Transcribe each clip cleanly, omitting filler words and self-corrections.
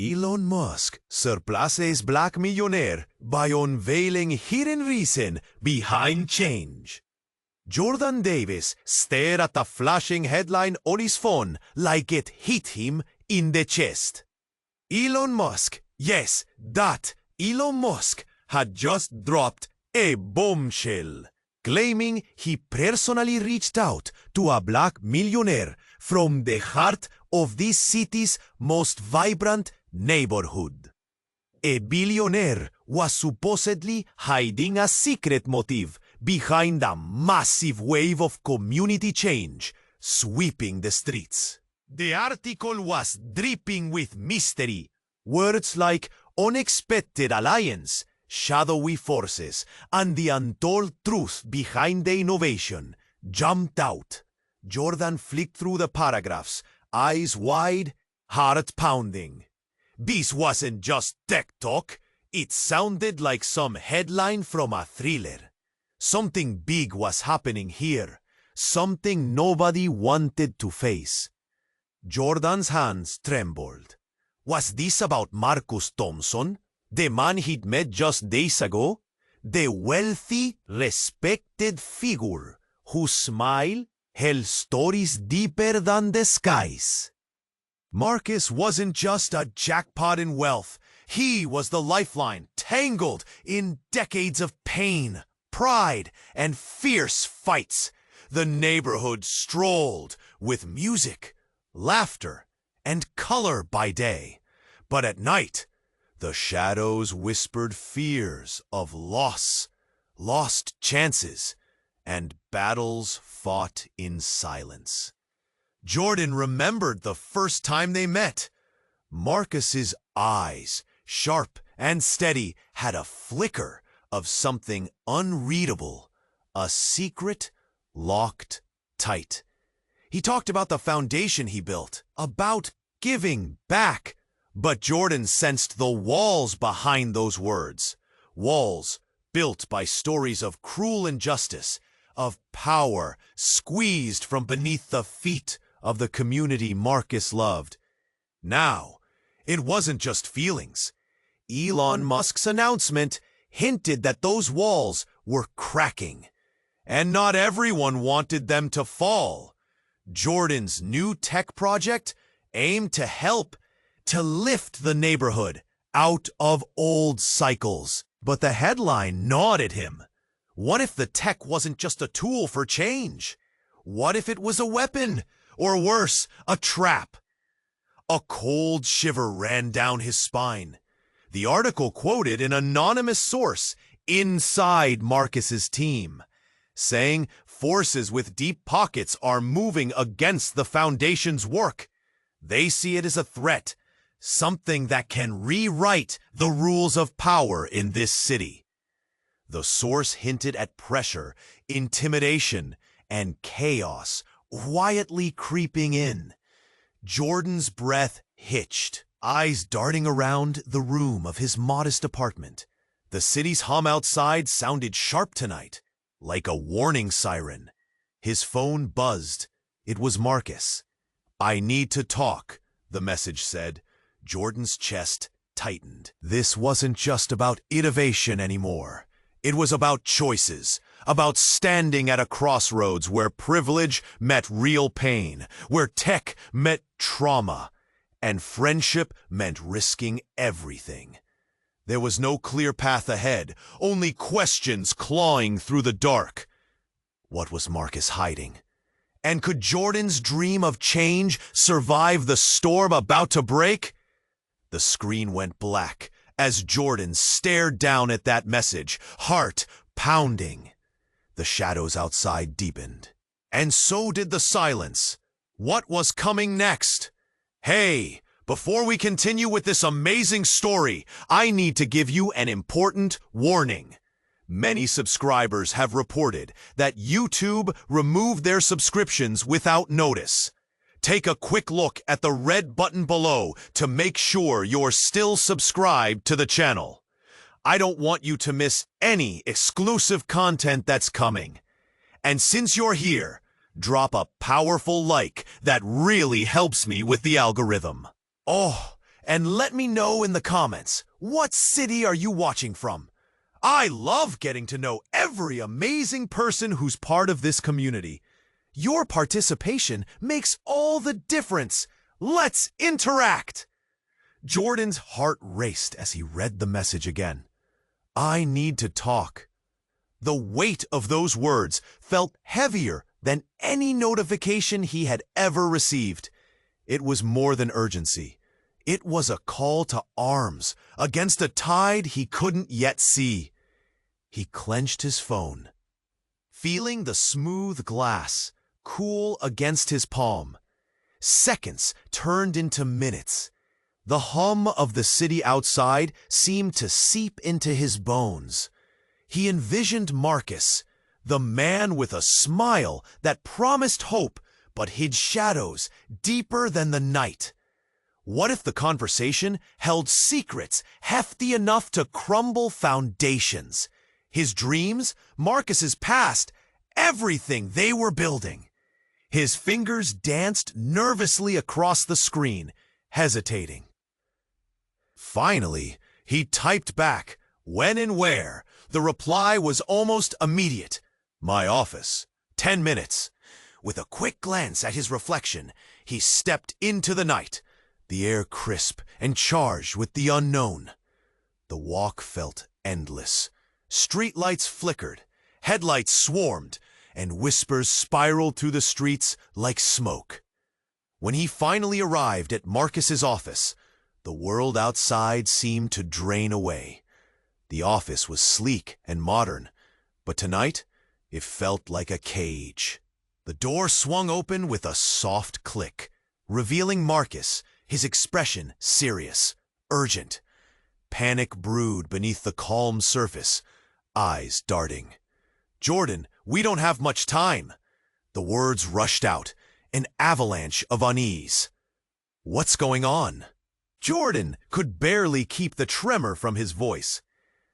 Elon Musk surpasses Black Millionaire by unveiling hidden reason behind change. Jordan Davis stared at the flashing headline on his phone like it hit him in the chest. Elon Musk, yes, that Elon Musk had just dropped a bombshell, claiming he personally reached out to a black millionaire from the heart of this city's most vibrant neighborhood. A billionaire was supposedly hiding a secret motive behind a massive wave of community change sweeping the streets. The article was dripping with mystery. Words like unexpected alliance, shadowy forces, and the untold truth behind the innovation jumped out. Jordan flicked through the paragraphs, eyes wide, heart pounding. This wasn't just tech talk. It sounded like some headline from a thriller. Something big was happening here, something nobody wanted to face. Jordan's hands trembled. Was this about Marcus Thompson, the man he'd met just days ago? The wealthy, respected figure whose smile held stories deeper than the skies. Marcus wasn't just a jackpot in wealth. He was the lifeline, tangled in decades of pain, pride, and fierce fights. The neighborhood strolled with music, laughter, and color by day. But at night, the shadows whispered fears of loss, lost chances, and battles fought in silence. Jordan remembered the first time they met. Marcus's eyes, sharp and steady, had a flicker of something unreadable, a secret locked tight. He talked about the foundation he built, about giving back, but Jordan sensed the walls behind those words, walls built by stories of cruel injustice, of power squeezed from beneath the feet of the community Marcus loved. Now, it wasn't just feelings. Elon Musk's announcement hinted that those walls were cracking, and not everyone wanted them to fall. Jordan's new tech project aimed to help, to lift the neighborhood out of old cycles. But the headline gnawed at him. What if the tech wasn't just a tool for change? What if it was a weapon? Or worse, a trap? A cold shiver ran down his spine. The article quoted an anonymous source inside Marcus's team, saying forces with deep pockets are moving against the foundation's work. They see it as a threat, something that can rewrite the rules of power in this city. The source hinted at pressure, intimidation, and chaos quietly creeping in. Jordan's breath hitched, eyes darting around the room of his modest apartment. The city's hum outside sounded sharp tonight, like a warning siren. His phone buzzed. It was Marcus. "I need to talk," the message said. Jordan's chest tightened. This wasn't just about innovation anymore. It was about choices, about standing at a crossroads where privilege met real pain, where tech met trauma, and friendship meant risking everything. There was no clear path ahead, only questions clawing through the dark. What was Marcus hiding? And could Jordan's dream of change survive the storm about to break? The screen went black as Jordan stared down at that message, heart pounding. The shadows outside deepened. And so did the silence. What was coming next? Hey, before we continue with this amazing story, I need to give you an important warning. Many subscribers have reported that YouTube removed their subscriptions without notice. Take a quick look at the red button below to make sure you're still subscribed to the channel. I don't want you to miss any exclusive content that's coming. And since you're here, drop a powerful like that really helps me with the algorithm. Oh, and let me know in the comments, what city are you watching from? I love getting to know every amazing person who's part of this community. Your participation makes all the difference. Let's interact! Jordan's heart raced as he read the message again. I need to talk. The weight of those words felt heavier than any notification he had ever received. It was more than urgency. It was a call to arms against a tide he couldn't yet see. He clenched his phone, feeling the smooth glass cool against his palm. Seconds turned into minutes. The hum of the city outside seemed to seep into his bones. He envisioned Marcus, the man with a smile that promised hope but hid shadows deeper than the night. What if the conversation held secrets hefty enough to crumble foundations? His dreams, Marcus's past, everything they were building. His fingers danced nervously across the screen, hesitating. Finally, he typed back, when and where. The reply was almost immediate. My office. 10 minutes. With a quick glance at his reflection, he stepped into the night, the air crisp and charged with the unknown. The walk felt endless. Streetlights flickered, headlights swarmed, and whispers spiraled through the streets like smoke. When he finally arrived at Marcus's office, the world outside seemed to drain away. The office was sleek and modern, but tonight it felt like a cage. The door swung open with a soft click, revealing Marcus, his expression serious, urgent. Panic brewed beneath the calm surface, eyes darting. Jordan, we don't have much time. The words rushed out, an avalanche of unease. What's going on? Jordan could barely keep the tremor from his voice.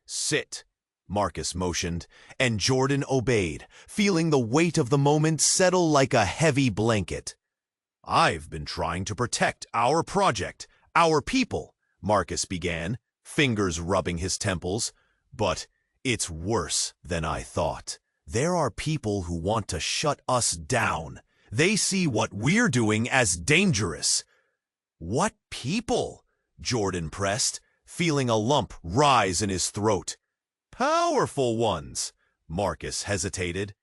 Sit, Marcus motioned, and Jordan obeyed, feeling the weight of the moment settle like a heavy blanket. I've been trying to protect our project, our people, Marcus began, fingers rubbing his temples. But it's worse than I thought. There are people who want to shut us down. They see what we're doing as dangerous. What people? Jordan pressed, feeling a lump rise in his throat. Powerful ones, Marcus hesitated.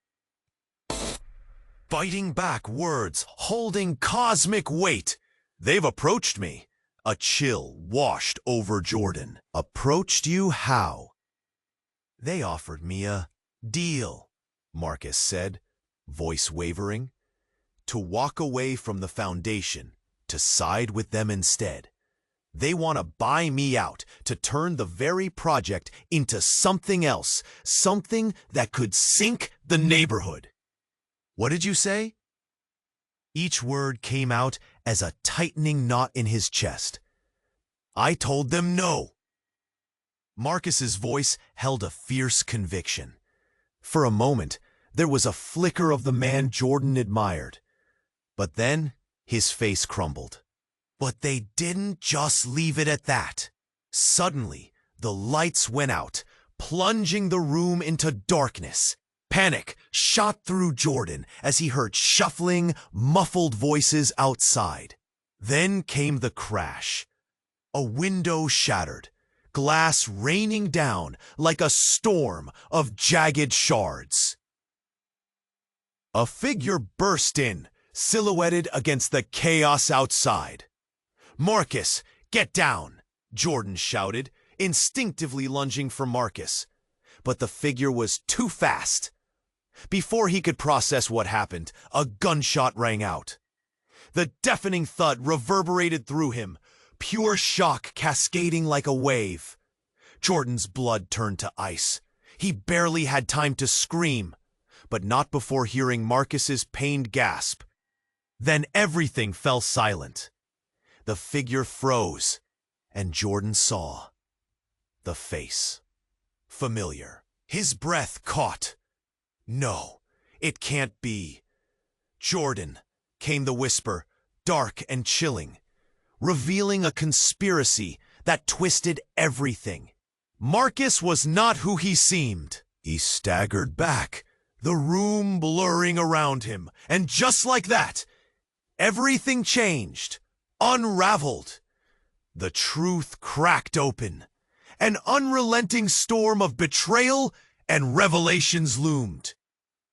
Biting back words, holding cosmic weight. They've approached me. A chill washed over Jordan. Approached you how? They offered me a deal, Marcus said, voice wavering. To walk away from the foundation, to side with them instead. They want to buy me out, to turn the very project into something else, something that could sink the neighborhood. What did you say? Each word came out as a tightening knot in his chest. I told them no. Marcus's voice held a fierce conviction. For a moment, there was a flicker of the man Jordan admired. But then, his face crumbled. But they didn't just leave it at that. Suddenly, the lights went out, plunging the room into darkness. Panic shot through Jordan as he heard shuffling, muffled voices outside. Then came the crash. A window shattered, glass raining down like a storm of jagged shards. A figure burst in, silhouetted against the chaos outside. Marcus, get down, Jordan shouted, instinctively lunging for Marcus. But the figure was too fast. Before he could process what happened, a gunshot rang out. The deafening thud reverberated through him, pure shock cascading like a wave. Jordan's blood turned to ice. He barely had time to scream, but not before hearing Marcus's pained gasp. Then everything fell silent. The figure froze, and Jordan saw the face. Familiar. His breath caught. No, it can't be. Jordan, came the whisper, dark and chilling. revealing a conspiracy that twisted everything. Marcus was not who he seemed. He staggered back, the room blurring around him, and just like that, everything changed, unraveled. The truth cracked open. An unrelenting storm of betrayal and revelations loomed.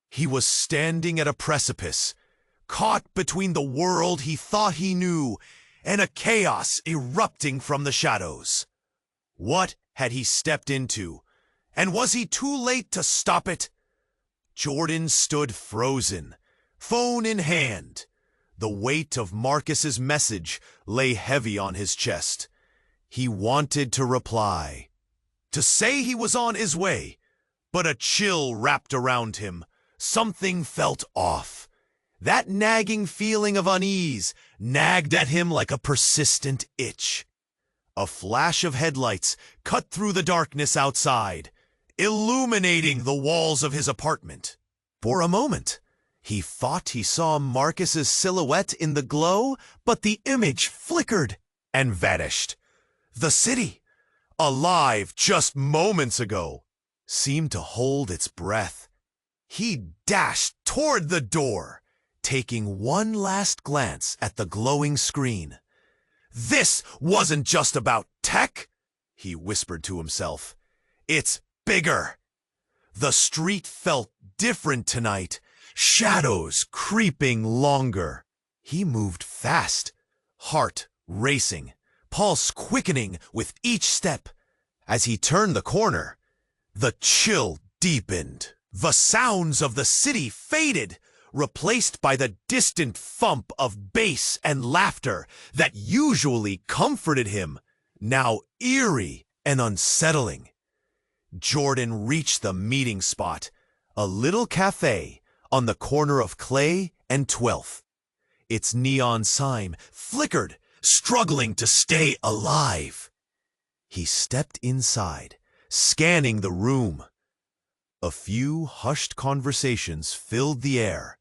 He was standing at a precipice, caught between the world he thought he knew and a chaos erupting from the shadows. What had he stepped into, and was he too late to stop it? Jordan stood frozen, phone in hand. The weight of Marcus's message lay heavy on his chest. He wanted to reply, to say he was on his way, but a chill wrapped around him. Something felt off. That nagging feeling of unease nagged at him like a persistent itch. A flash of headlights cut through the darkness outside, illuminating the walls of his apartment. For a moment, he thought he saw Marcus's silhouette in the glow, but the image flickered and vanished. The city, alive just moments ago, seemed to hold its breath. He dashed toward the door, taking one last glance at the glowing screen. This wasn't just about tech, he whispered to himself. It's bigger. The street felt different tonight, shadows creeping longer. He moved fast, heart racing, pulse quickening with each step. As he turned the corner, the chill deepened. The sounds of the city faded, replaced by the distant thump of bass and laughter that usually comforted him, now eerie and unsettling. Jordan reached the meeting spot, a little cafe on the corner of Clay and 12th. Its neon sign flickered, struggling to stay alive. He stepped inside, scanning the room. A few hushed conversations filled the air,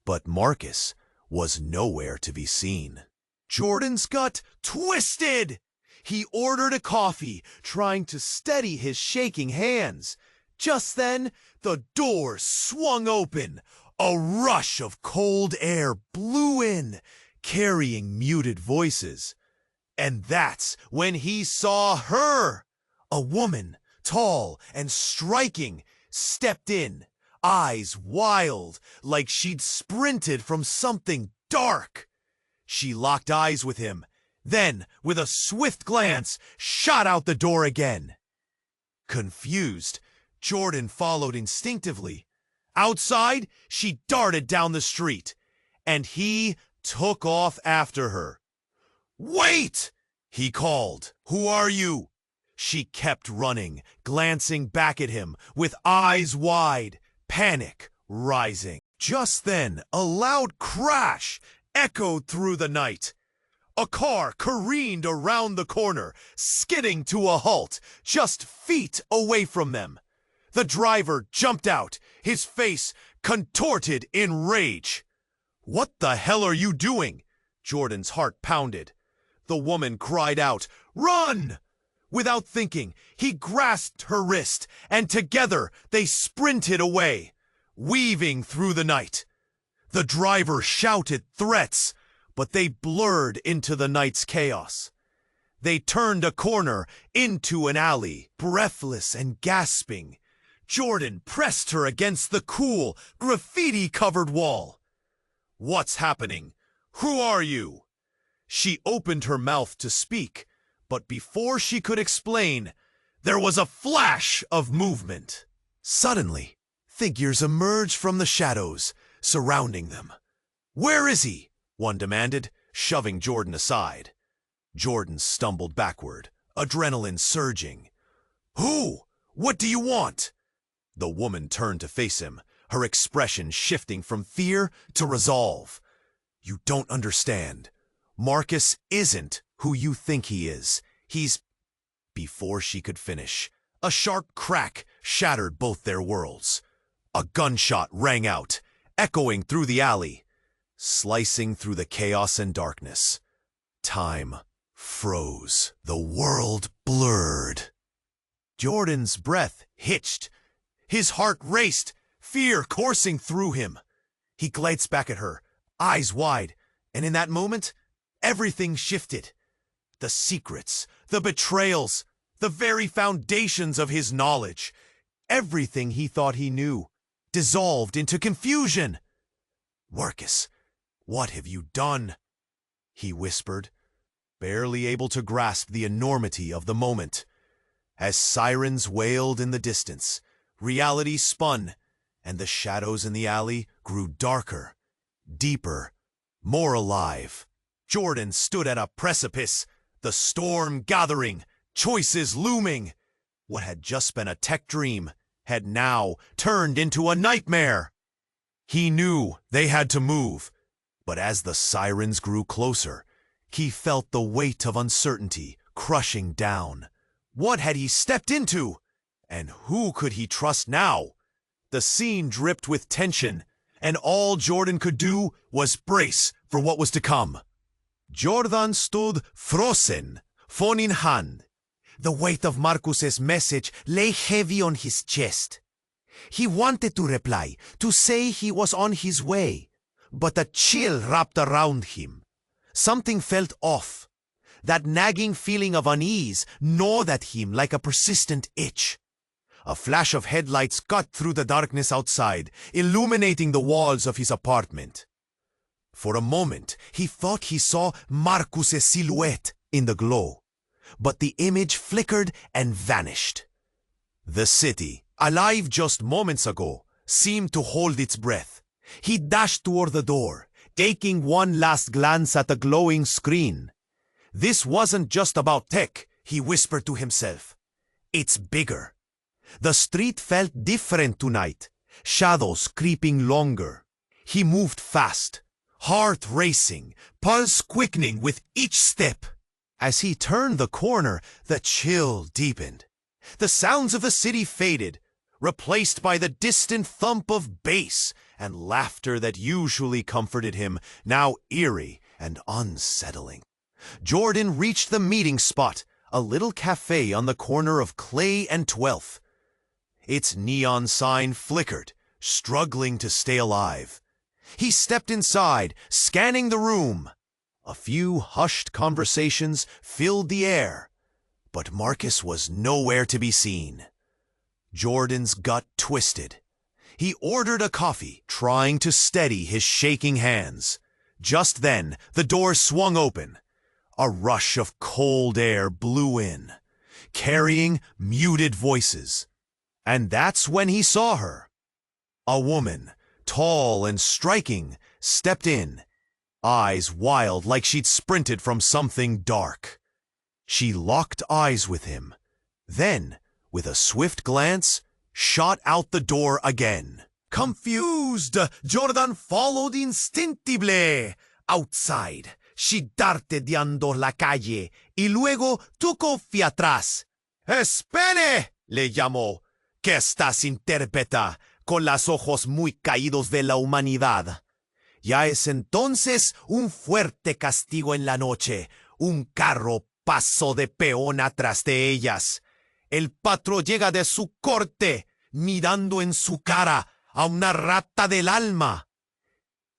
but Marcus was nowhere to be seen. Jordan's gut twisted. He ordered a coffee, trying to steady his shaking hands. Just then, the door swung open. A rush of cold air blew in, carrying muted voices. And that's when he saw her. A woman, tall and striking, stepped in, eyes wild, like she'd sprinted from something dark. She locked eyes with him, then, with a swift glance, shot out the door again. Confused, Jordan followed instinctively. Outside, she darted down the street, and he took off after her. "Wait!" he called. "Who are you?" She kept running, glancing back at him with eyes wide, panic rising. Just then, a loud crash echoed through the night. A car careened around the corner, skidding to a halt just feet away from them. The driver jumped out, his face contorted in rage. "What the hell are you doing?" Jordan's heart pounded. The woman cried out, "Run!" Without thinking, he grasped her wrist, and together they sprinted away, weaving through the night. The driver shouted threats, but they blurred into the night's chaos. They turned a corner into an alley, breathless and gasping. Jordan pressed her against the cool, graffiti-covered wall. "What's happening? Who are you?" She opened her mouth to speak, but before she could explain, there was a flash of movement. Suddenly, figures emerged from the shadows, surrounding them. "Where is he?" one demanded, shoving Jordan aside. Jordan stumbled backward, adrenaline surging. "Who? What do you want?" The woman turned to face him, her expression shifting from fear to resolve. "You don't understand. Marcus isn't who you think he is. He's—" Before she could finish, a sharp crack shattered both their worlds. A gunshot rang out, echoing through the alley, slicing through the chaos and darkness. Time froze. The world blurred. Jordan's breath hitched. His heart raced, fear coursing through him. He glanced back at her, eyes wide, and in that moment, everything shifted. The secrets, the betrayals, the very foundations of his knowledge, everything he thought he knew, dissolved into confusion. "Marcus, what have you done?" he whispered, barely able to grasp the enormity of the moment. As sirens wailed in the distance, reality spun, and the shadows in the alley grew darker, deeper, more alive. Jordan stood at a precipice, the storm gathering, choices looming. What had just been a tech dream had now turned into a nightmare. He knew they had to move, but as the sirens grew closer, he felt the weight of uncertainty crushing down. What had he stepped into? And who could he trust now? The scene dripped with tension, and all Jordan could do was brace for what was to come. Jordan stood frozen, phone in hand. The weight of Marcus's message lay heavy on his chest. He wanted to reply, to say he was on his way, but a chill wrapped around him. Something felt off. That nagging feeling of unease gnawed at him like a persistent itch. A flash of headlights cut through the darkness outside, illuminating the walls of his apartment. For a moment, he thought he saw Marcus's silhouette in the glow, but the image flickered and vanished. The city, alive just moments ago, seemed to hold its breath. He dashed toward the door, taking one last glance at the glowing screen. This wasn't just about tech, he whispered to himself. It's bigger. The street felt different tonight, shadows creeping longer. He moved fast, heart racing, pulse quickening with each step. As he turned the corner, the chill deepened. The sounds of the city faded, replaced by the distant thump of bass and laughter that usually comforted him, now eerie and unsettling. Jordan reached the meeting spot, a little cafe on the corner of Clay and 12th. Its neon sign flickered, struggling to stay alive. He stepped inside, scanning the room. A few hushed conversations filled the air, but Marcus was nowhere to be seen. Jordan's gut twisted. He ordered a coffee, trying to steady his shaking hands. Just then, the door swung open. A rush of cold air blew in, carrying muted voices. And that's when he saw her. A woman, tall and striking, stepped in, eyes wild like she'd sprinted from something dark. She locked eyes with him, then, with a swift glance, shot out the door again. Confused, Jordan followed instinctively. Outside, she darted dando la calle y luego tocó hacia atrás. ¡Espere!, le llamó. ¿Qué estás interpreta con los ojos muy caídos de la humanidad? Ya es entonces un fuerte castigo en la noche. Un carro pasó de peón atrás de ellas. El patrón llega de su corte, mirando en su cara a una rata del alma.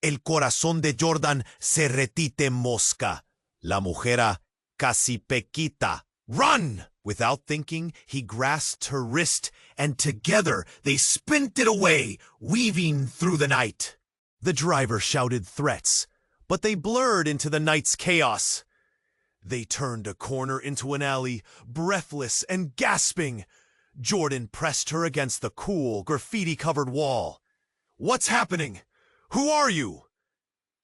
El corazón de Jordan se retite mosca. La mujer casi pequita. Run! Without thinking, he grasped her wrist, and together they sprinted away, weaving through the night. The driver shouted threats, but they blurred into the night's chaos. They turned a corner into an alley, breathless and gasping. Jordan pressed her against the cool, graffiti-covered wall. "What's happening? Who are you?"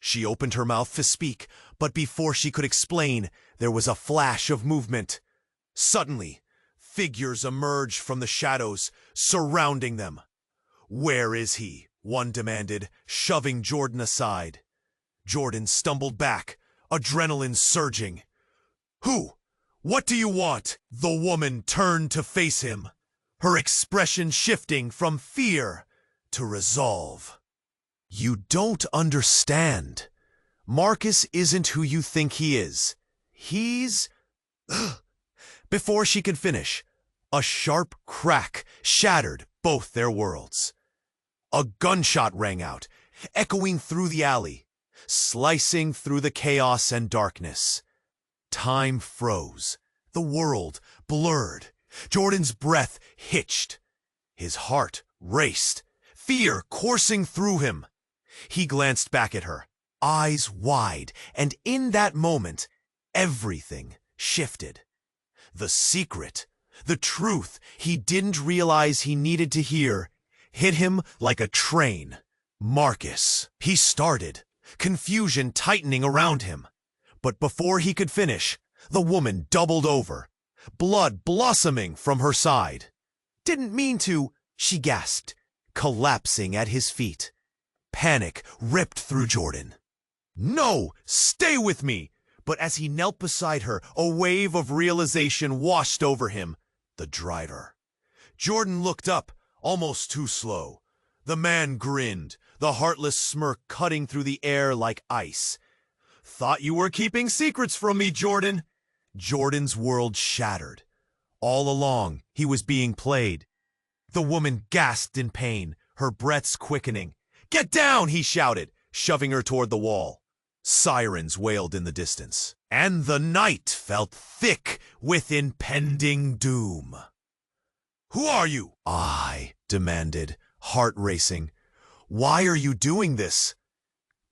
She opened her mouth to speak, but before she could explain, there was a flash of movement. Suddenly, figures emerged from the shadows, surrounding them. "Where is he?" one demanded, shoving Jordan aside. Jordan stumbled back, adrenaline surging. "Who? What do you want?" The woman turned to face him, her expression shifting from fear to resolve. "You don't understand. Marcus isn't who you think he is. He's... Before she could finish, a sharp crack shattered both their worlds. A gunshot rang out, echoing through the alley, slicing through the chaos and darkness. Time froze. The world blurred. Jordan's breath hitched. His heart raced, fear coursing through him. He glanced back at her, eyes wide, and in that moment, everything shifted. The secret, the truth he didn't realize he needed to hear, hit him like a train. Marcus. He started, confusion tightening around him. But before he could finish, the woman doubled over, blood blossoming from her side. Didn't mean to, she gasped, collapsing at his feet. Panic ripped through Jordan. No, stay with me! But as he knelt beside her, a wave of realization washed over him. The driver. Jordan looked up, almost too slow. The man grinned, the heartless smirk cutting through the air like ice. Thought you were keeping secrets from me, Jordan. Jordan's world shattered. All along, he was being played. The woman gasped in pain, her breaths quickening. Get down, he shouted, shoving her toward the wall. Sirens wailed in the distance, and the night felt thick with impending doom. Who are you? I demanded, heart racing. Why are you doing this?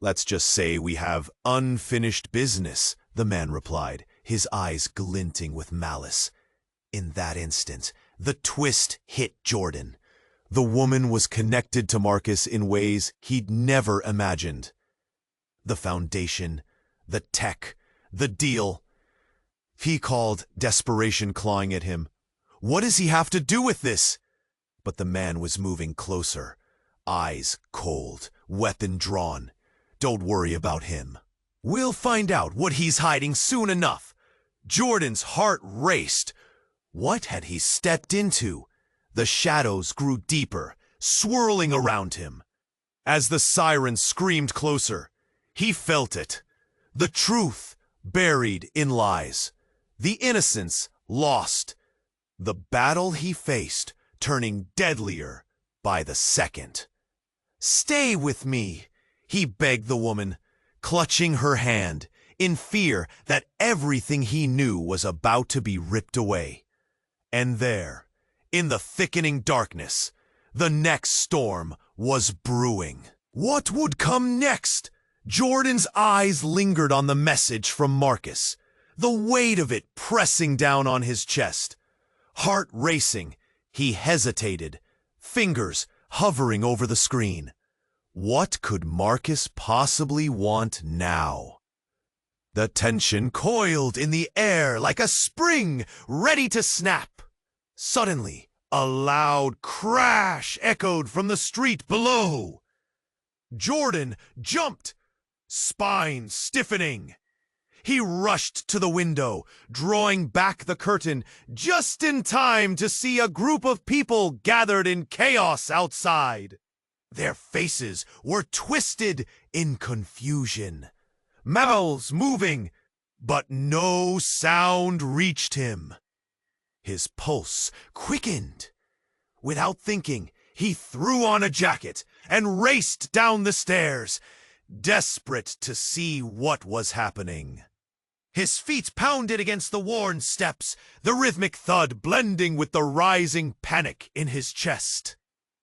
Let's just say we have unfinished business, the man replied, his eyes glinting with malice. In that instant, the twist hit Jordan. The woman was connected to Marcus in ways he'd never imagined. The foundation, the tech, the deal. He called desperation clawing at him. What does he have to do with this? But the man was moving closer, eyes cold, weapon drawn. Don't worry about him. We'll find out what he's hiding soon enough. Jordan's heart raced. What had he stepped into? The shadows grew deeper, swirling around him. As the siren screamed closer, he felt it. The truth buried in lies. The innocence lost. The battle he faced turning deadlier by the second. Stay with me, he begged the woman, clutching her hand, in fear that everything he knew was about to be ripped away. And there, in the thickening darkness, the next storm was brewing. What would come next? Jordan's eyes lingered on the message from Marcus, the weight of it pressing down on his chest. Heart racing, he hesitated, fingers hovering over the screen. What could Marcus possibly want now? The tension coiled in the air like a spring ready to snap. Suddenly, a loud crash echoed from the street below. Jordan jumped, spine stiffening. He rushed to the window, drawing back the curtain just in time to see a group of people gathered in chaos outside. Their faces were twisted in confusion, mouths moving, but no sound reached him. His pulse quickened. Without thinking, he threw on a jacket and raced down the stairs, desperate to see what was happening. His feet pounded against the worn steps, the rhythmic thud blending with the rising panic in his chest.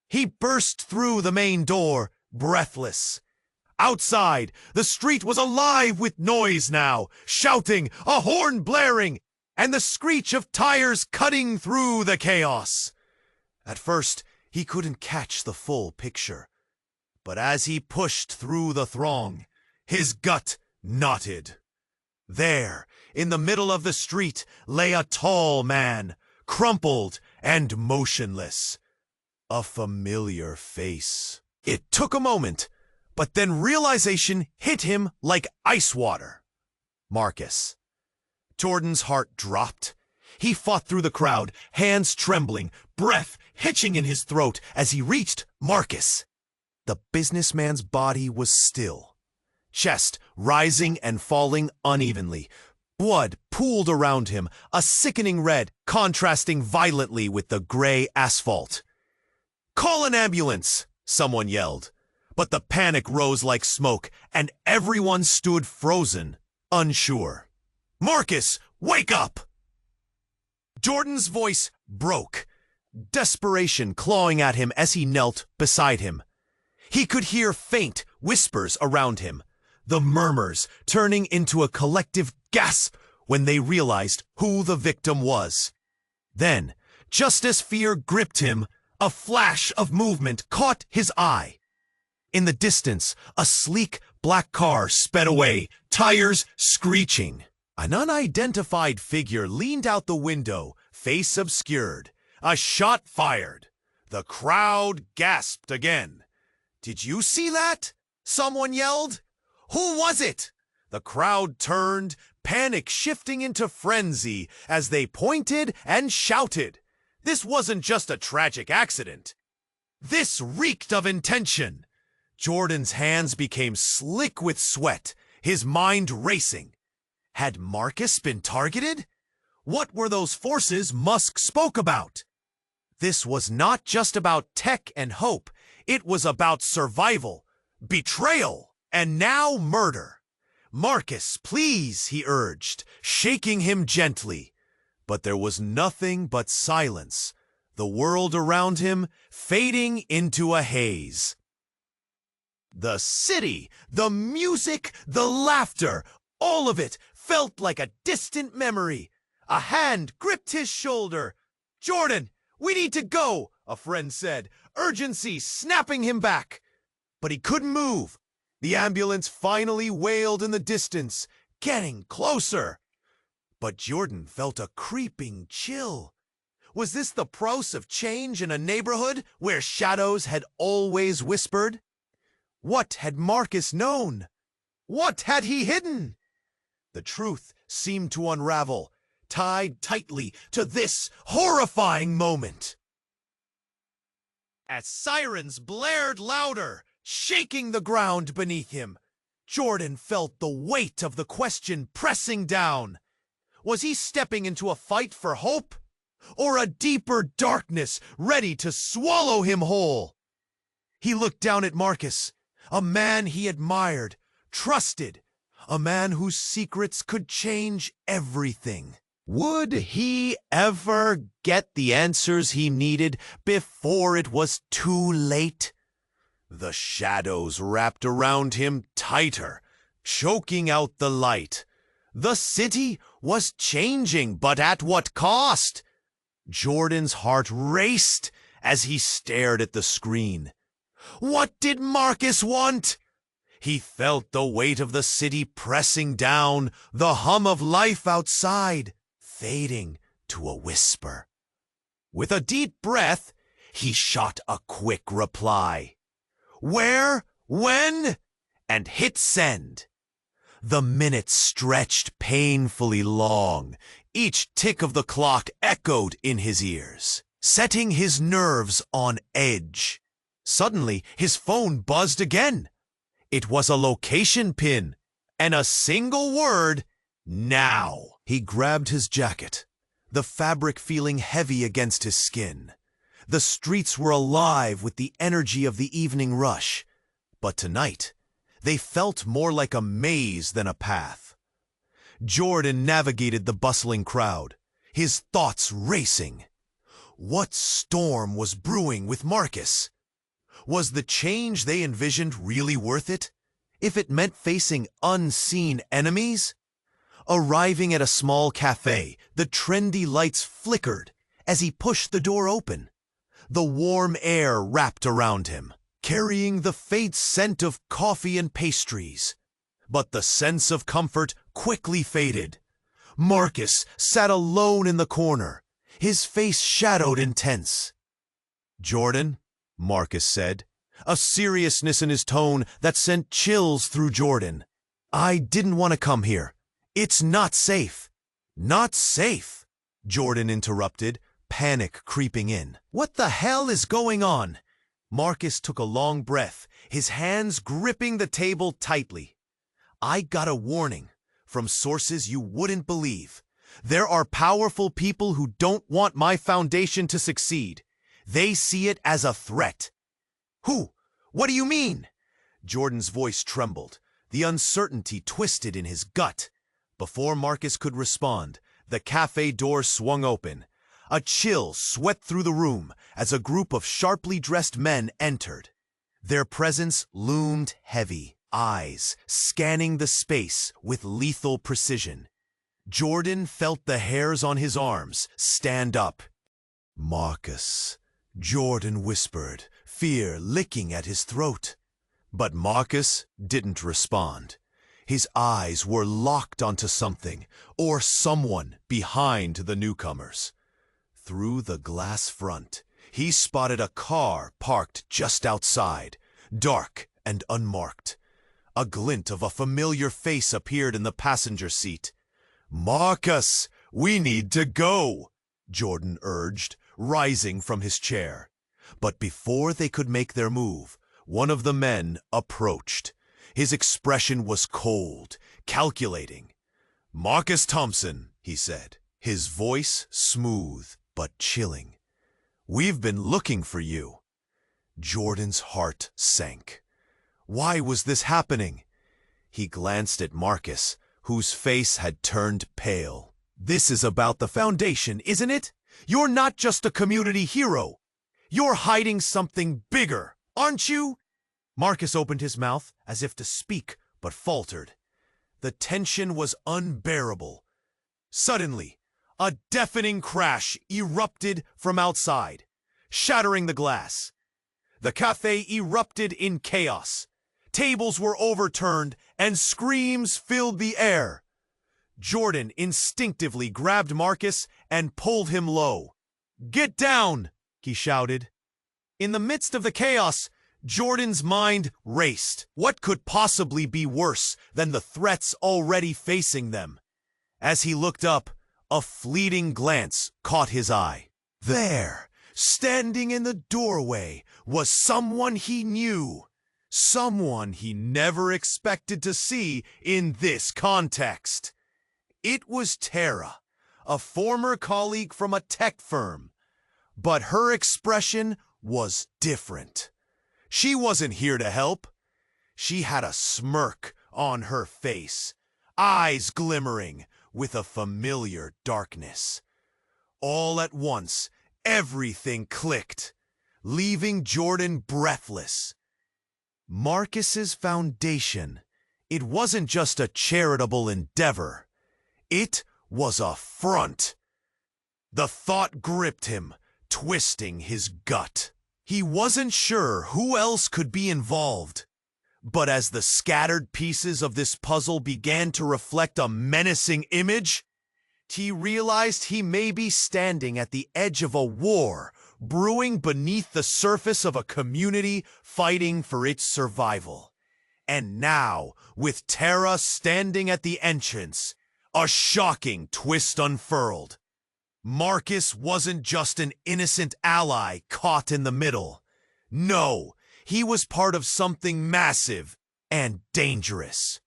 He burst through the main door, breathless. Outside, the street was alive with noise now, shouting, a horn blaring, and the screech of tires cutting through the chaos. At first, he couldn't catch the full picture. But as he pushed through the throng, his gut knotted. There, in the middle of the street, lay a tall man, crumpled and motionless. A familiar face. It took a moment, but then realization hit him like ice water. Marcus. Jordan's heart dropped. He fought through the crowd, hands trembling, breath hitching in his throat as he reached Marcus. The businessman's body was still, chest rising and falling unevenly, Blood pooled around him, a sickening red contrasting violently with the gray asphalt. "Call an ambulance!" someone yelled. But the panic rose like smoke, and everyone stood frozen, unsure. "Marcus, wake up!" Jordan's voice broke, desperation clawing at him as he knelt beside him. He could hear faint whispers around him, the murmurs turning into a collective gasp when they realized who the victim was. Then, just as fear gripped him, a flash of movement caught his eye. In the distance, a sleek black car sped away, tires screeching. An unidentified figure leaned out the window, face obscured. A shot fired. The crowd gasped again. "Did you see that?" someone yelled. "Who was it?" The crowd turned, panic shifting into frenzy as they pointed and shouted. This wasn't just a tragic accident. This reeked of intention. Jordan's hands became slick with sweat, his mind racing. Had Marcus been targeted? What were those forces Musk spoke about? This was not just about tech and hope. It was about survival, betrayal, and now murder. "Marcus, please," he urged, shaking him gently. But there was nothing but silence, the world around him fading into a haze. The city, the music, the laughter, all of it felt like a distant memory. A hand gripped his shoulder. "Jordan, we need to go," a friend said, urgency snapping him back. But he couldn't move. The ambulance finally wailed in the distance, getting closer. But Jordan felt a creeping chill. Was this the price of change in a neighborhood where shadows had always whispered? What had Marcus known? What had he hidden? The truth seemed to unravel, tied tightly to this horrifying moment. As sirens blared louder, shaking the ground beneath him, Jordan felt the weight of the question pressing down. Was he stepping into a fight for hope, or a deeper darkness ready to swallow him whole? He looked down at Marcus, a man he admired, trusted, a man whose secrets could change everything. Would he ever get the answers he needed before it was too late? The shadows wrapped around him tighter, choking out the light. The city was changing, but at what cost? Jordan's heart raced as he stared at the screen. What did Marcus want? He felt the weight of the city pressing down, the hum of life outside fading to a whisper. With a deep breath, he shot a quick reply. Where? When? And hit send. The minutes stretched painfully long. Each tick of the clock echoed in his ears, setting his nerves on edge. Suddenly, his phone buzzed again. It was a location pin, and a single word, now. He grabbed his jacket, the fabric feeling heavy against his skin. The streets were alive with the energy of the evening rush, but tonight, they felt more like a maze than a path. Jordan navigated the bustling crowd, his thoughts racing. What storm was brewing with Marcus? Was the change they envisioned really worth it, if it meant facing unseen enemies? Arriving at a small cafe, the trendy lights flickered as he pushed the door open. The warm air wrapped around him, carrying the faint scent of coffee and pastries. But the sense of comfort quickly faded. Marcus sat alone in the corner, his face shadowed and tense. "Jordan," Marcus said, a seriousness in his tone that sent chills through Jordan. "I didn't want to come here. It's not safe." "Not safe," Jordan interrupted, panic creeping in. "What the hell is going on?" Marcus took a long breath, his hands gripping the table tightly. "I got a warning from sources you wouldn't believe. There are powerful people who don't want my foundation to succeed. They see it as a threat. Who? What do you mean? Jordan's voice trembled, the uncertainty twisted in his gut. Before Marcus could respond, the cafe door swung open. A chill swept through the room as a group of sharply dressed men entered. Their presence loomed heavy, eyes scanning the space with lethal precision. Jordan felt the hairs on his arms stand up. "Marcus," Jordan whispered, fear licking at his throat. But Marcus didn't respond. His eyes were locked onto something or someone behind the newcomers. Through the glass front, he spotted a car parked just outside, dark and unmarked. A glint of a familiar face appeared in the passenger seat. "Marcus, we need to go," Jordan urged, rising from his chair. But before they could make their move, one of the men approached. His expression was cold, calculating. "Marcus Thompson," he said, his voice smooth but chilling. "We've been looking for you." Jordan's heart sank. Why was this happening? He glanced at Marcus, whose face had turned pale. "This is about the foundation, isn't it? You're not just a community hero. You're hiding something bigger, aren't you?" Marcus opened his mouth as if to speak, but faltered. The tension was unbearable. Suddenly, a deafening crash erupted from outside, shattering the glass. The cafe erupted in chaos. Tables were overturned and screams filled the air. Jordan instinctively grabbed Marcus and pulled him low. "Get down!" he shouted. In the midst of the chaos, Jordan's mind raced. What could possibly be worse than the threats already facing them? As he looked up, a fleeting glance caught his eye. There, standing in the doorway, was someone he knew. Someone he never expected to see in this context. It was Tara, a former colleague from a tech firm. But her expression was different. She wasn't here to help. She had a smirk on her face, eyes glimmering with a familiar darkness. All at once, everything clicked, leaving Jordan breathless. Marcus's foundation. It wasn't just a charitable endeavor. It was a front. The thought gripped him, twisting his gut. He wasn't sure who else could be involved. But as the scattered pieces of this puzzle began to reflect a menacing image, he realized he may be standing at the edge of a war brewing beneath the surface of a community fighting for its survival. And now, with Tara standing at the entrance, a shocking twist unfurled. Marcus wasn't just an innocent ally caught in the middle. No, he was part of something massive and dangerous.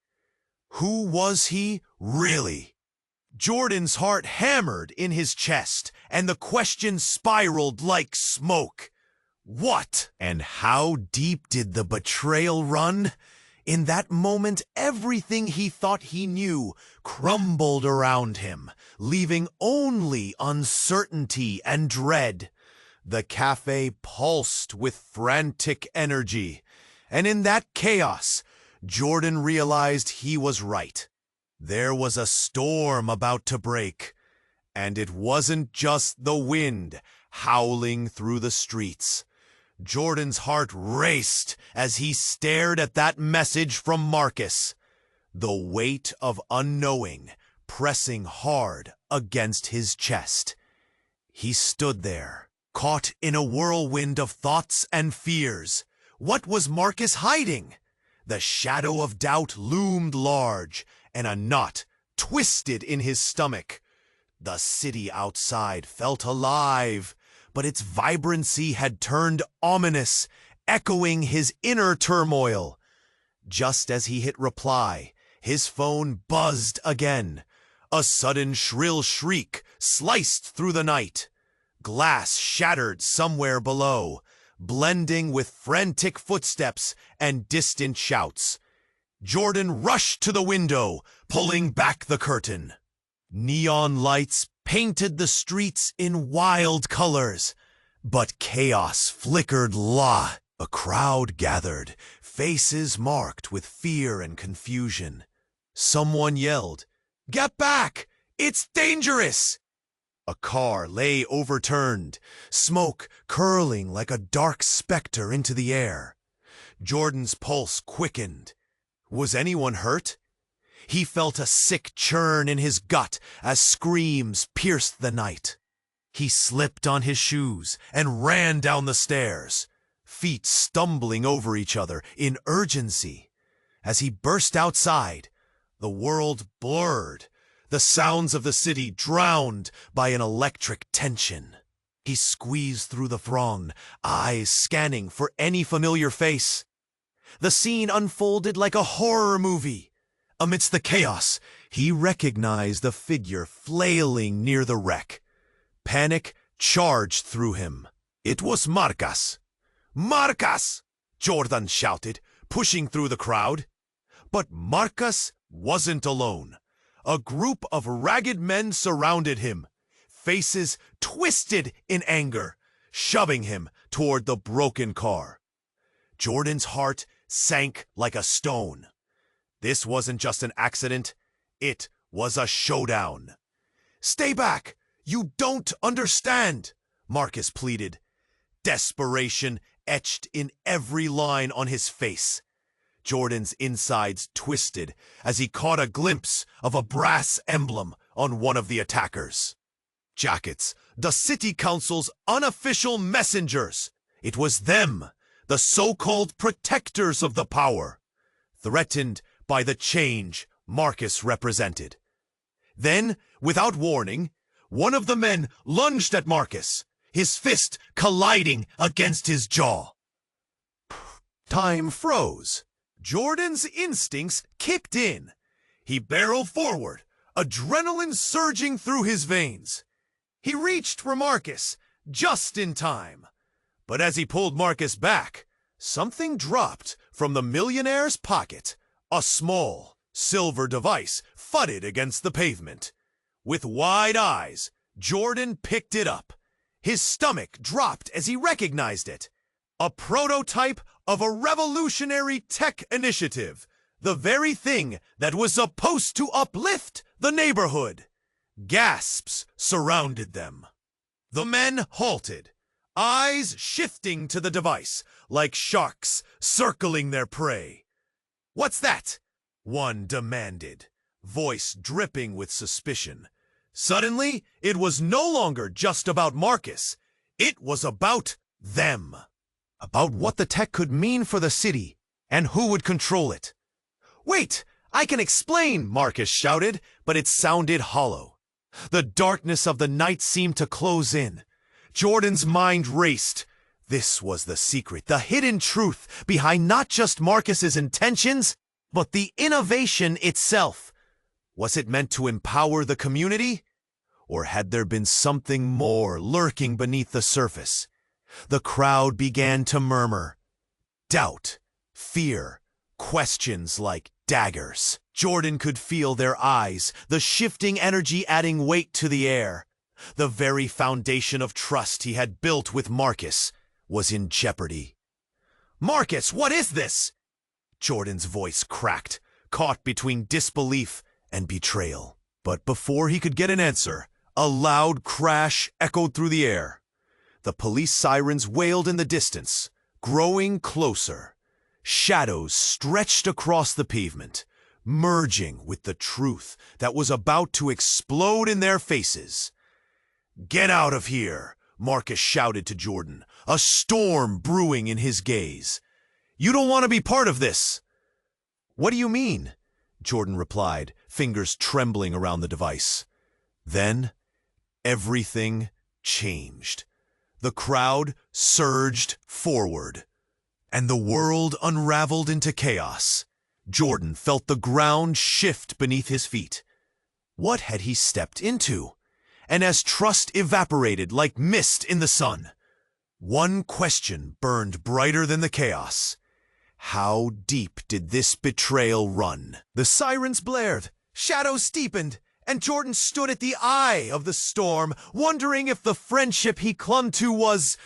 Who was he, really? Jordan's heart hammered in his chest, and the question spiraled like smoke. What and how deep did the betrayal run? In that moment, everything he thought he knew crumbled around him, leaving only uncertainty and dread. The cafe pulsed with frantic energy, and in that chaos, Jordan realized he was right. There was a storm about to break, and it wasn't just the wind howling through the streets. Jordan's heart raced as he stared at that message from Marcus, the weight of unknowing pressing hard against his chest. He stood there, caught in a whirlwind of thoughts and fears. What was Marcus hiding? The shadow of doubt loomed large, and a knot twisted in his stomach. The city outside felt alive, but its vibrancy had turned ominous, echoing his inner turmoil. Just as he hit reply, His phone buzzed again. A sudden shrill shriek sliced through the night. Glass shattered somewhere below, blending with frantic footsteps and distant shouts. Jordan rushed to the window, pulling back the curtain. Neon lights painted the streets in wild colors, but chaos flickered low. A crowd gathered, faces marked with fear and confusion. Someone yelled, "Get back! It's dangerous!" A car lay overturned, smoke curling like a dark specter into the air. Jordan's pulse quickened. Was anyone hurt? He felt a sick churn in his gut as screams pierced the night. He slipped on his shoes and ran down the stairs, feet stumbling over each other in urgency. As he burst outside, the world blurred, the sounds of the city drowned by an electric tension. He squeezed through the throng, eyes scanning for any familiar face. The scene unfolded like a horror movie. Amidst the chaos, he recognized the figure flailing near the wreck. Panic charged through him. It was Marcus. "Marcus!" Jordan shouted, pushing through the crowd. But Marcus wasn't alone. A group of ragged men surrounded him, faces twisted in anger, shoving him toward the broken car. Jordan's heart sank like a stone. This wasn't just an accident, it was a showdown. "Stay back! You don't understand!" Marcus pleaded, desperation etched in every line on his face. Jordan's insides twisted as he caught a glimpse of a brass emblem on one of the attackers. Jackets, the city council's unofficial messengers. It was them, the so-called protectors of the power, threatened by the change Marcus represented. Then, without warning, one of the men lunged at Marcus, his fist colliding against his jaw. Time froze. Jordan's instincts kicked in. He barreled forward, adrenaline surging through his veins. He reached for Marcus, just in time. But as he pulled Marcus back, something dropped from the millionaire's pocket. A small, silver device thudded against the pavement. With wide eyes, Jordan picked it up. His stomach dropped as he recognized it. A prototype of a revolutionary tech initiative, the very thing that was supposed to uplift the neighborhood. Gasps surrounded them. The men halted, eyes shifting to the device like sharks circling their prey. "What's that?" one demanded, voice dripping with suspicion. Suddenly, it was no longer just about Marcus. It was about them. About what the tech could mean for the city, and who would control it. "Wait, I can explain," Marcus shouted, but it sounded hollow. The darkness of the night seemed to close in. Jordan's mind raced. This was the secret, the hidden truth behind not just Marcus's intentions, but the innovation itself. Was it meant to empower the community? Or had there been something more lurking beneath the surface? The crowd began to murmur. Doubt, fear, questions like daggers. Jordan could feel their eyes, the shifting energy adding weight to the air. The very foundation of trust he had built with Marcus was in jeopardy. "Marcus, what is this?" Jordan's voice cracked, caught between disbelief and betrayal. But before he could get an answer, a loud crash echoed through the air. The police sirens wailed in the distance, growing closer. Shadows stretched across the pavement, merging with the truth that was about to explode in their faces. "Get out of here," Marcus shouted to Jordan, a storm brewing in his gaze. "You don't want to be part of this." "What do you mean?" Jordan replied, fingers trembling around the device. Then, everything changed. The crowd surged forward, and the world unraveled into chaos. Jordan felt the ground shift beneath his feet. What had he stepped into? And as trust evaporated like mist in the sun, one question burned brighter than the chaos. How deep did this betrayal run? The sirens blared, shadows steepened, and Jordan stood at the eye of the storm, wondering if the friendship he clung to was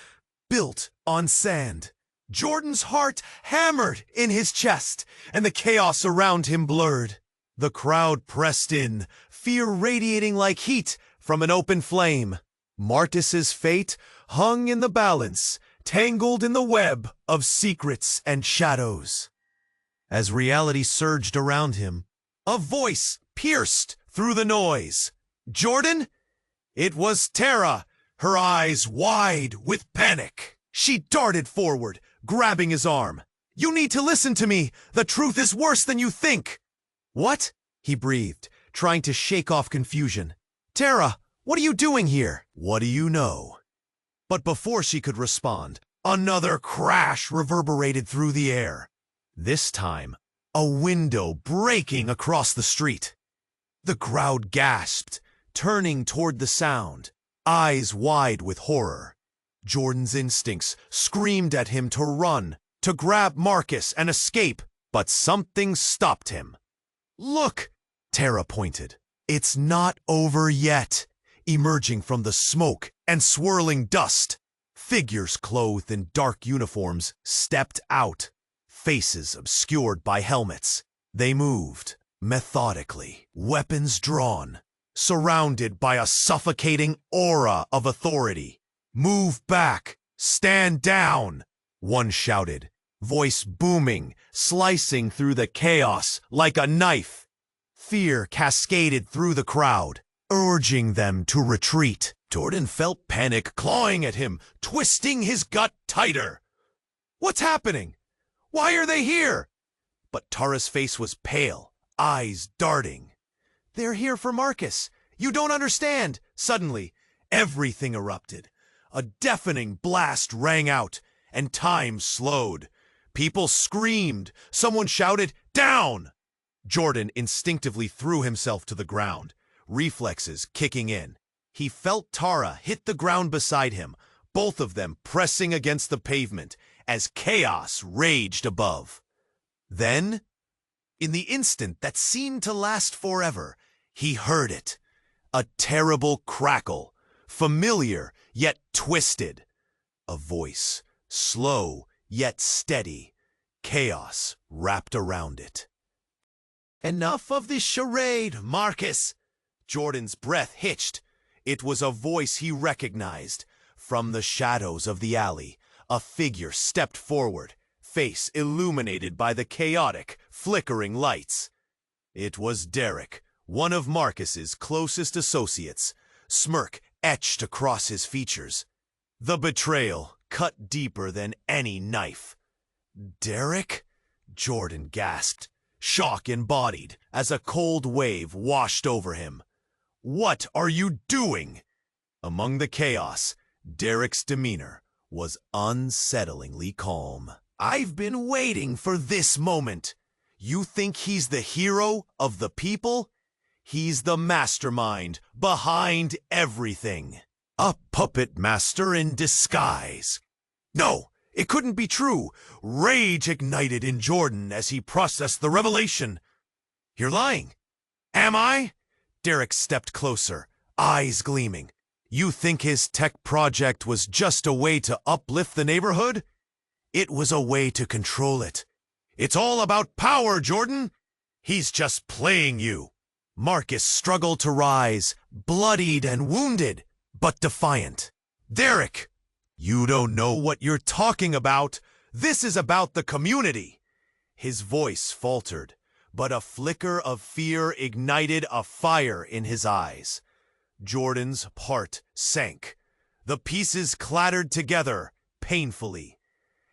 built on sand. Jordan's heart hammered in his chest, and the chaos around him blurred. The crowd pressed in, fear radiating like heat from an open flame. Marcus's fate hung in the balance, tangled in the web of secrets and shadows. As reality surged around him, a voice pierced through the noise. Jordan? It was Tara, her eyes wide with panic. She darted forward, grabbing his arm. You need to listen to me. The truth is worse than you think. What? He breathed, trying to shake off confusion. Tara, what are you doing here? What do you know? But before she could respond, another crash reverberated through the air. This time, a window breaking across the street. The crowd gasped, turning toward the sound, eyes wide with horror. Jordan's instincts screamed at him to run, to grab Marcus and escape, but something stopped him. Look, Tara pointed. It's not over yet. Emerging from the smoke and swirling dust, figures clothed in dark uniforms stepped out, faces obscured by helmets. They moved, methodically, weapons drawn, surrounded by a suffocating aura of authority. Move back! Stand down! One shouted, voice booming, slicing through the chaos like a knife. Fear cascaded through the crowd, urging them to retreat. Jordan felt panic clawing at him, twisting his gut tighter. What's happening? Why are they here? But Tara's face was pale, eyes darting. They're here for Marcus. You don't understand. Suddenly, everything erupted. A deafening blast rang out, and time slowed. People screamed. Someone shouted, "Down!" Jordan instinctively threw himself to the ground, reflexes kicking in. He felt Tara hit the ground beside him, both of them pressing against the pavement as chaos raged above. Then, in the instant that seemed to last forever, he heard it. A terrible crackle, familiar yet twisted. A voice, slow yet steady, chaos wrapped around it. Enough of this charade, Marcus! Jordan's breath hitched. It was a voice he recognized. From the shadows of the alley, a figure stepped forward, face illuminated by the chaotic, flickering lights. It was Derek, one of Marcus's closest associates, smirk etched across his features. The betrayal cut deeper than any knife. Derek? Jordan gasped, shock embodied as a cold wave washed over him. What are you doing? Among the chaos, Derek's demeanor was unsettlingly calm. I've been waiting for this moment. You think he's the hero of the people? He's the mastermind behind everything. A puppet master in disguise. No, it couldn't be true. Rage ignited in Jordan as he processed the revelation. You're lying. Am I? Derek stepped closer, eyes gleaming. You think his tech project was just a way to uplift the neighborhood? It was a way to control it. It's all about power, Jordan. He's just playing you. Marcus struggled to rise, bloodied and wounded, but defiant. Derek, you don't know what you're talking about. This is about the community. His voice faltered, but a flicker of fear ignited a fire in his eyes. Jordan's heart sank. The pieces clattered together, painfully.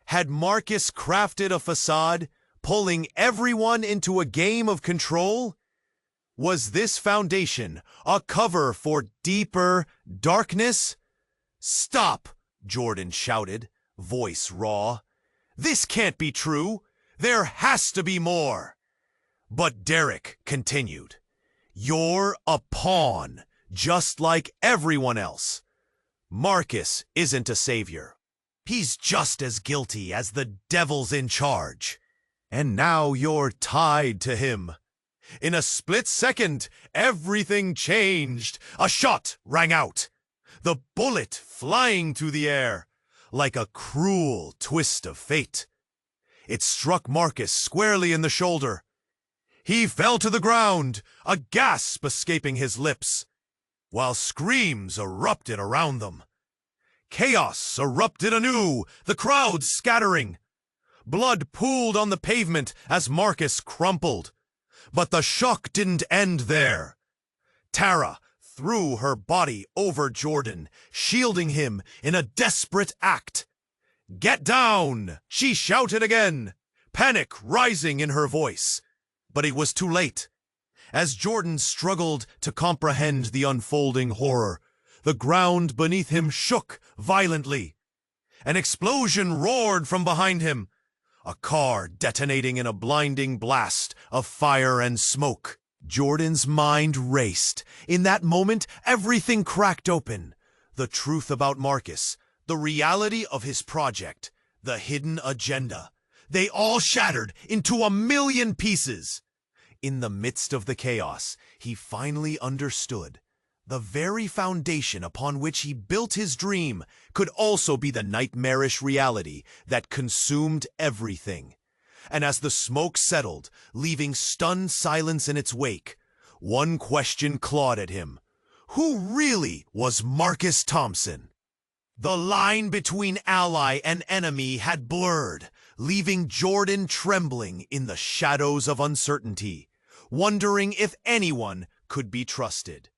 Had Marcus crafted a facade, pulling everyone into a game of control? Was this foundation a cover for deeper darkness? Stop, Jordan shouted, voice raw. This can't be true. There has to be more. But Derek continued. You're a pawn, just like everyone else. Marcus isn't a savior. He's just as guilty as the devil's in charge. And now you're tied to him. In a split second, everything changed. A shot rang out, the bullet flying through the air, like a cruel twist of fate. It struck Marcus squarely in the shoulder. He fell to the ground, a gasp escaping his lips, while screams erupted around them. Chaos erupted anew, the crowd scattering. Blood pooled on the pavement as Marcus crumpled. But the shock didn't end there. Tara threw her body over Jordan, shielding him in a desperate act. "Get down!" she shouted again, panic rising in her voice. But it was too late. As Jordan struggled to comprehend the unfolding horror, the ground beneath him shook violently. An explosion roared from behind him, a car detonating in a blinding blast of fire and smoke. Jordan's mind raced. In that moment, everything cracked open. The truth about Marcus, the reality of his project, the hidden agenda. They all shattered into a million pieces. In the midst of the chaos, he finally understood. The very foundation upon which he built his dream could also be the nightmarish reality that consumed everything. And as the smoke settled, leaving stunned silence in its wake, one question clawed at him. Who really was Marcus Thompson? The line between ally and enemy had blurred, leaving Jordan trembling in the shadows of uncertainty, wondering if anyone could be trusted.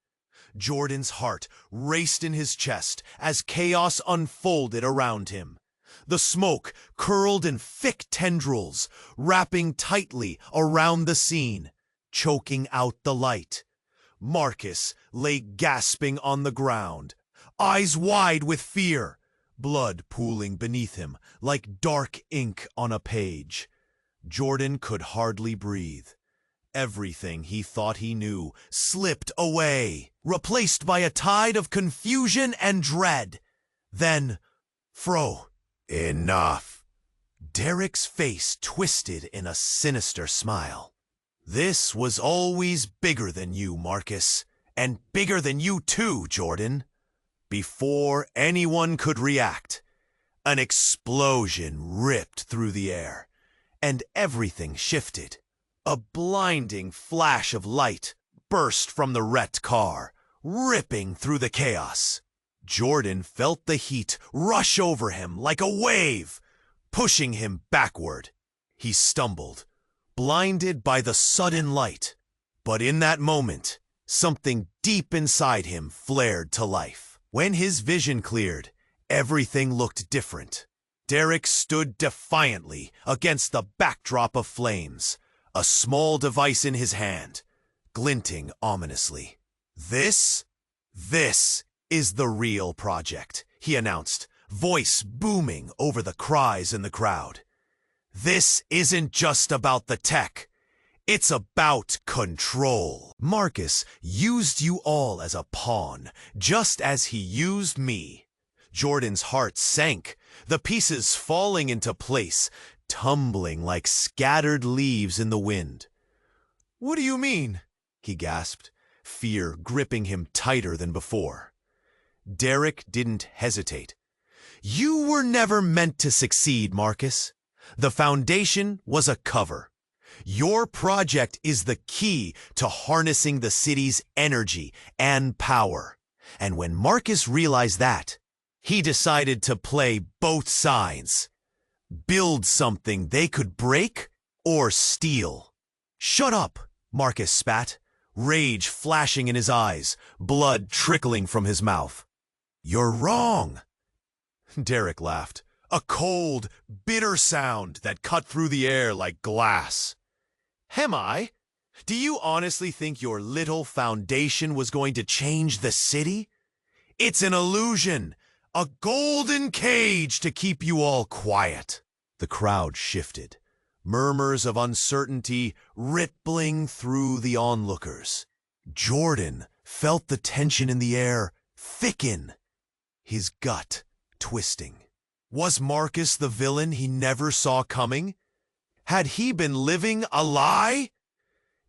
Jordan's heart raced in his chest as chaos unfolded around him. The smoke curled in thick tendrils, wrapping tightly around the scene, choking out the light. Marcus lay gasping on the ground, eyes wide with fear, blood pooling beneath him like dark ink on a page. Jordan could hardly breathe. Everything he thought he knew slipped away, replaced by a tide of confusion and dread. Then, enough. Derek's face twisted in a sinister smile. This was always bigger than you, Marcus, and bigger than you too, Jordan. Before anyone could react, an explosion ripped through the air, and everything shifted. A blinding flash of light burst from the wrecked car, ripping through the chaos. Jordan felt the heat rush over him like a wave, pushing him backward. He stumbled, blinded by the sudden light. But in that moment, something deep inside him flared to life. When his vision cleared, everything looked different. Derek stood defiantly against the backdrop of flames, a small device in his hand, glinting ominously. This is the real project, he announced, voice booming over the cries in the crowd. This isn't just about the tech. It's about control. Marcus used you all as a pawn, just as he used me. Jordan's heart sank, the pieces falling into place, tumbling like scattered leaves in the wind. "What do you mean?" he gasped, fear gripping him tighter than before. Derek didn't hesitate. "You were never meant to succeed, Marcus. The foundation was a cover. Your project is the key to harnessing the city's energy and power." And when Marcus realized that, he decided to play both sides. Build something they could break or steal. "Shut up," Marcus spat, rage flashing in his eyes, blood trickling from his mouth. "You're wrong." Derek laughed, a cold, bitter sound that cut through the air like glass. "Am I? Do you honestly think your little foundation was going to change the city? It's an illusion. A golden cage to keep you all quiet." The crowd shifted. murmurs of uncertainty rippling through the onlookers. Jordan felt the tension in the air thicken, his gut twisting. Was Marcus the villain he never saw coming? Had he been living a lie?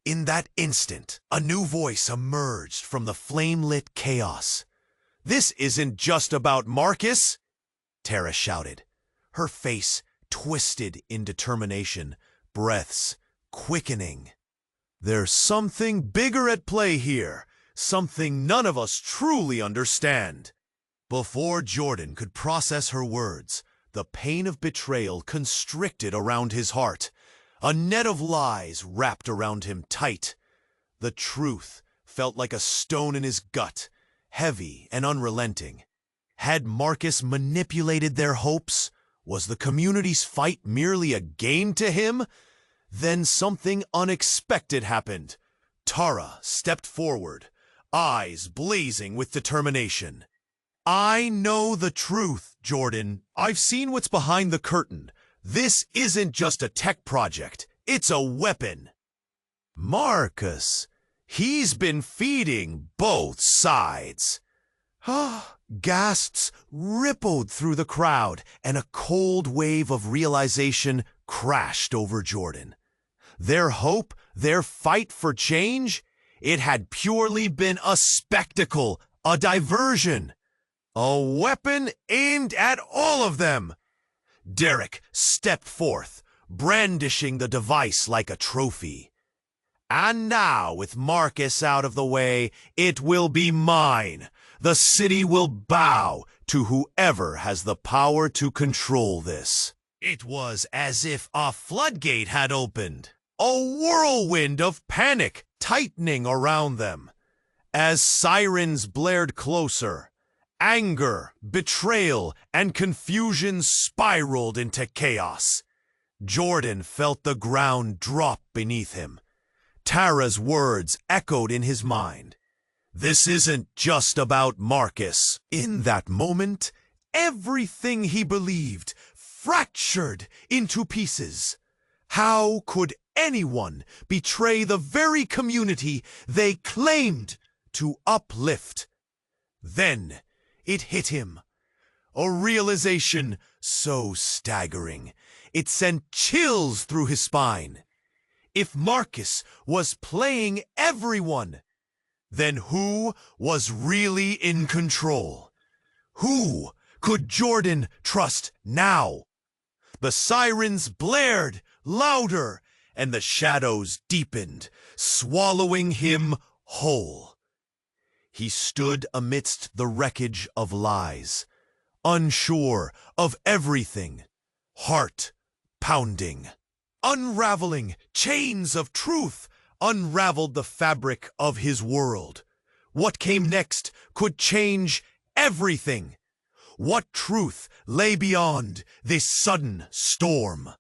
In that instant, a new voice emerged from the flame-lit chaos. "This isn't just about Marcus," Tara shouted, her face twisted in determination, breaths quickening. "There's something bigger at play here, something none of us truly understand." Before Jordan could process her words, the pain of betrayal constricted around his heart. A net of lies wrapped around him tight. The truth felt like a stone in his gut, heavy and unrelenting. Had Marcus manipulated their hopes? Was the community's fight merely a game to him? Then something unexpected happened. Tara stepped forward, eyes blazing with determination. "I know the truth, Jordan. I've seen what's behind the curtain. This isn't just a tech project, it's a weapon." "Marcus, he's been feeding both sides." Gasps rippled through the crowd, and a cold wave of realization crashed over Jordan. Their hope, their fight for change, it had purely been a spectacle, a diversion. A weapon aimed at all of them. Derek stepped forth, brandishing the device like a trophy. "And now, with Marcus out of the way, it will be mine. The city will bow to whoever has the power to control this." It was as if a floodgate had opened, a whirlwind of panic tightening around them. As sirens blared closer, anger, betrayal, and confusion spiraled into chaos. Jordan felt the ground drop beneath him. Tara's words echoed in his mind. This isn't just about Marcus. In that moment, everything he believed fractured into pieces. How could anyone betray the very community they claimed to uplift? Then it hit him. A realization so staggering, it sent chills through his spine. If Marcus was playing everyone, then who was really in control? Who could Jordan trust now? The sirens blared louder, and the shadows deepened, swallowing him whole. He stood amidst the wreckage of lies, unsure of everything, heart pounding. Unraveling chains of truth unraveled the fabric of his world. What came next could change everything. What truth lay beyond this sudden storm?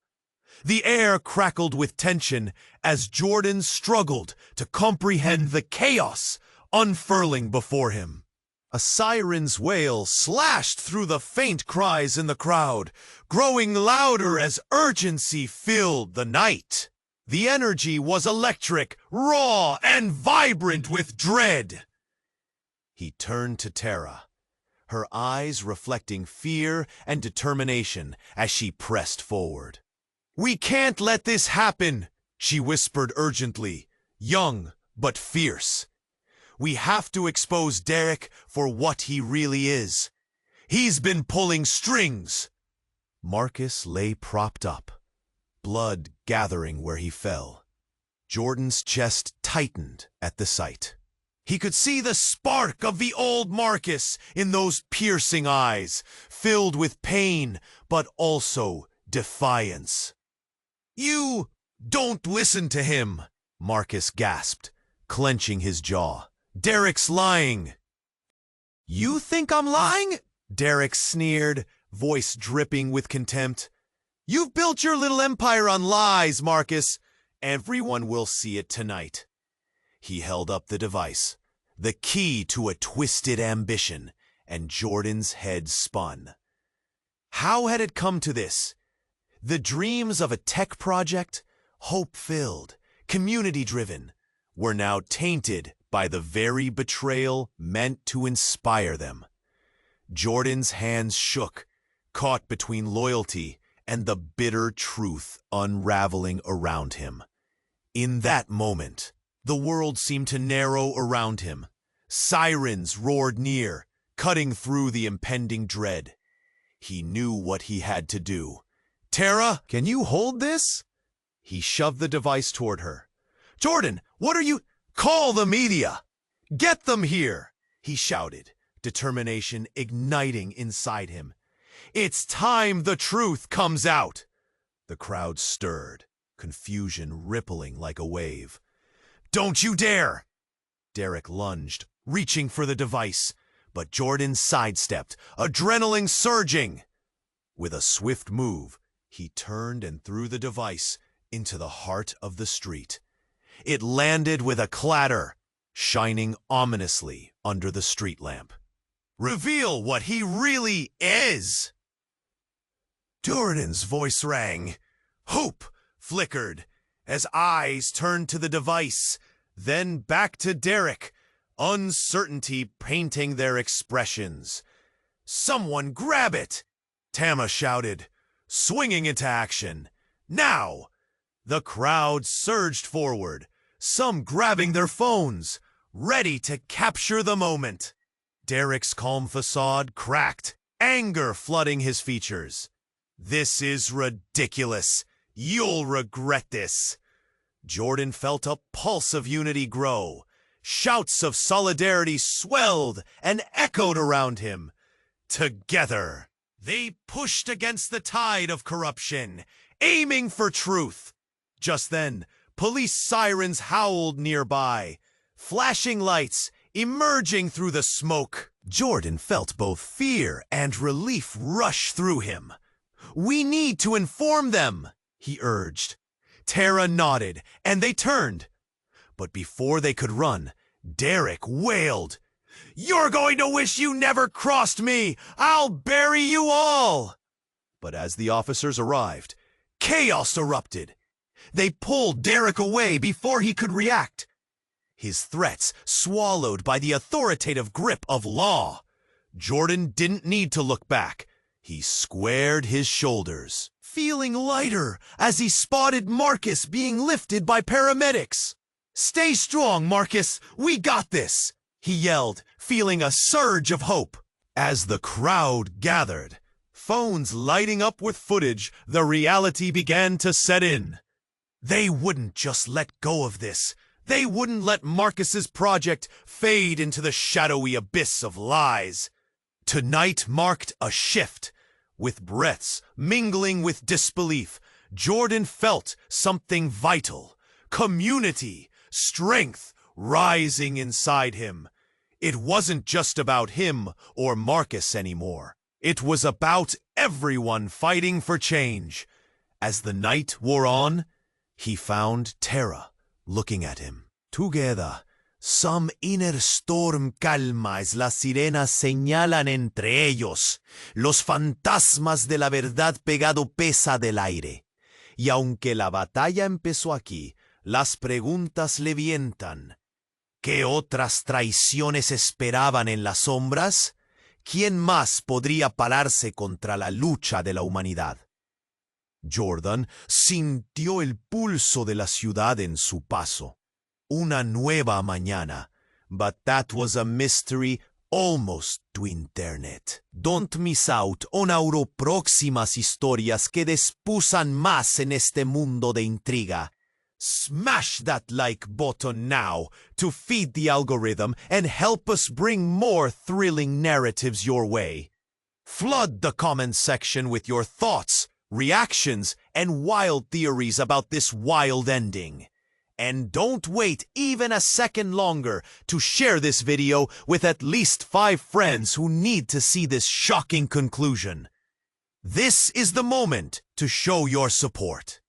The air crackled with tension as Jordan struggled to comprehend the chaos unfurling before him. A siren's wail slashed through the faint cries in the crowd, growing louder as urgency filled the night. The energy was electric, raw, and vibrant with dread. He turned to Tara, her eyes reflecting fear and determination as she pressed forward. "We can't let this happen," she whispered urgently, young but fierce. "We have to expose Derek for what he really is. He's been pulling strings." Marcus lay propped up, blood gathering where he fell. Jordan's chest tightened at the sight. He could see the spark of the old Marcus in those piercing eyes, filled with pain but also defiance. "You don't listen to him," Marcus gasped, clenching his jaw. "Derek's lying." "You think I'm lying?" Derek sneered, voice dripping with contempt. "You've built your little empire on lies, Marcus. Everyone will see it tonight." He held up the device, the key to a twisted ambition, and Jordan's head spun. How had it come to this? The dreams of a tech project, hope-filled, community-driven, were now tainted by the very betrayal meant to inspire them. Jordan's hands shook, caught between loyalty and the bitter truth unraveling around him. In that moment, the world seemed to narrow around him. Sirens roared near, cutting through the impending dread. He knew what he had to do. "Tara, can you hold this?" He shoved the device toward her. "Jordan, what are you— Call the media! Get them here!" he shouted, determination igniting inside him. "It's time the truth comes out!" The crowd stirred, confusion rippling like a wave. "Don't you dare!" Derek lunged, reaching for the device, but Jordan sidestepped, adrenaline surging. With a swift move, he turned and threw the device into the heart of the street. It landed with a clatter, shining ominously under the street lamp. "Reveal what he really is!" Jordan's voice rang. Hope flickered as eyes turned to the device, then back to Derek, uncertainty painting their expressions. "Someone grab it!" Tama shouted, swinging into action. "Now!" The crowd surged forward, some grabbing their phones, ready to capture the moment. Derek's calm facade cracked, anger flooding his features. "This is ridiculous. You'll regret this." Jordan felt a pulse of unity grow. Shouts of solidarity swelled and echoed around him. Together, they pushed against the tide of corruption, aiming for truth. Just then, police sirens howled nearby, flashing lights emerging through the smoke. Jordan felt both fear and relief rush through him. "We need to inform them," he urged. Tara nodded, and they turned. But before they could run, Derek wailed, "You're going to wish you never crossed me! I'll bury you all!" But as the officers arrived, chaos erupted. They pulled Derek away before he could react. His threats swallowed by the authoritative grip of law. Jordan didn't need to look back. He squared his shoulders, feeling lighter as he spotted Marcus being lifted by paramedics. "Stay strong, Marcus! We got this!" he yelled, feeling a surge of hope. As the crowd gathered, phones lighting up with footage, the reality began to set in. They wouldn't just let go of this. They wouldn't let Marcus's project fade into the shadowy abyss of lies. Tonight marked a shift. With breaths mingling with disbelief, Jordan felt something vital, community, strength rising inside him. It wasn't just about him or Marcus anymore. It was about everyone fighting for change. As the night wore on, he found Tara looking at him. Together, some inner storm calma as las sirenas señalan entre ellos. Los fantasmas de la verdad pegado pesa del aire. Y aunque la batalla empezó aquí, las preguntas le vientan. ¿Qué otras traiciones esperaban en las sombras? ¿Quién más podría pararse contra la lucha de la humanidad? Jordan sintió el pulso de la ciudad en su paso. Una nueva mañana, but that was a mystery almost to internet. Don't miss out on our próximas historias que despuzan más en este mundo de intriga. Smash that like button now to feed the algorithm and help us bring more thrilling narratives your way. Flood the comment section with your thoughts, reactions, and wild theories about this wild ending. And don't wait even a second longer to share this video with at least 5 friends who need to see this shocking conclusion. This is the moment to show your support.